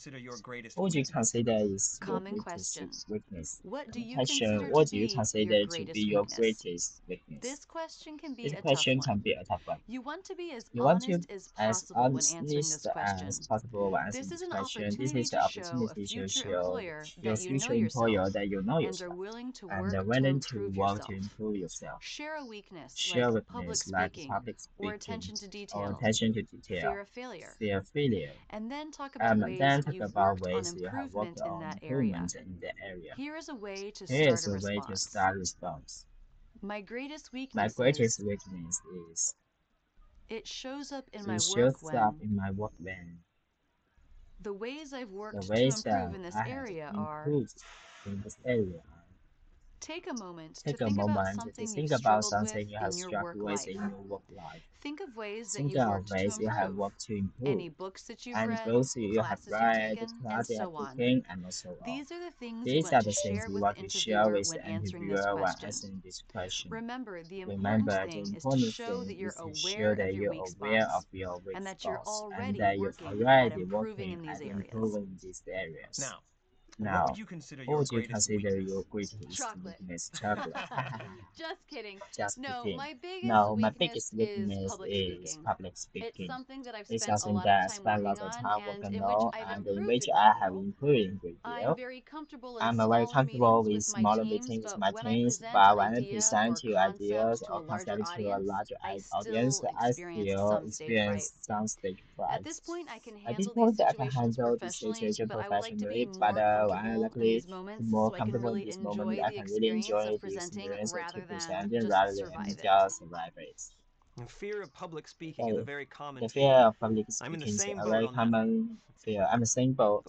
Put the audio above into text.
consider your greatest What do you weakness? consider is your Common greatest question. weakness? What do Common you question. consider to What do you be your consider to be greatest your weakness? greatest weakness? This question can be This a tough question one. can be a tough one. You want to be as You want to honest as as possible when honest answering this as question. possible when This answering is this an question. This opportunity is to the show a opportunity to future show employer your that you know future employer yourself that you know and are yourself willing to and are work to willing to improve work to yourself. improve yourself. Share a weakness Share like weakness public like speaking public or speaking attention to or detail, attention to fear detail, of failure, fear of failure. and then talk about ways Then talk you've about worked on ways you have worked improvement in on that area. improvement in the area. Here is a way to Here start is a a way to response. start response. My greatest My weakness greatest is weakness is it shows up in my it work shows up when in my work when the ways I've the worked to ways improve that in this I have area are improved in this area. take a moment to Take a think about moment to something you've think about struggled with something you have in your struggled work with in life. your work life. Think of ways that Think you've of worked to ways you have improve, worked to improve, any books that you've and read, books you have classes you've read, taken, and class you have so on. taken, and so on. These are the things you These want are to the things share you with the want to share interviewer with when the answering this interviewer when question. answering this question. Remember, the important Remember, the thing is to important show thing that you're is to show aware of that your you're weak aware of spots your weak and that you're spots and already that you're working at already improving working in these at areas. improving these areas. Now, what would Now, you consider what your would you greatest consider your weakness? greatest Chocolate. weakness? Chocolate. Just kidding. Just No, kidding. my biggest No, my weakness biggest is weakness public is speaking. public It's speaking. something that I've It's spent a something lot of that I time spend working lots of on time and working in which on I've and in improved a which great I have deal. improved a great I'm deal. very comfortable in I'm very smaller comfortable meetings with with my smaller teams, meetings with but my when I teams, present an but when I idea present or to ideas concept to or a larger concept to a audience, larger I audience, still I experience still some stage fright. experience some stage At fright. this point, I can At this handle these point, I can situations handle this professionally, situation but I would like to be professionally, but more when I comfortable in luckily these moments more so I can comfortable in really this moment, enjoy I the can really experience enjoy of this presenting experience to rather than presenting just rather than survive it. just survive it. And fear of public speaking is a Okay. very common The fear fear. of public I'm in the speaking is same a boat very on that one. common fear. I'm the same boat.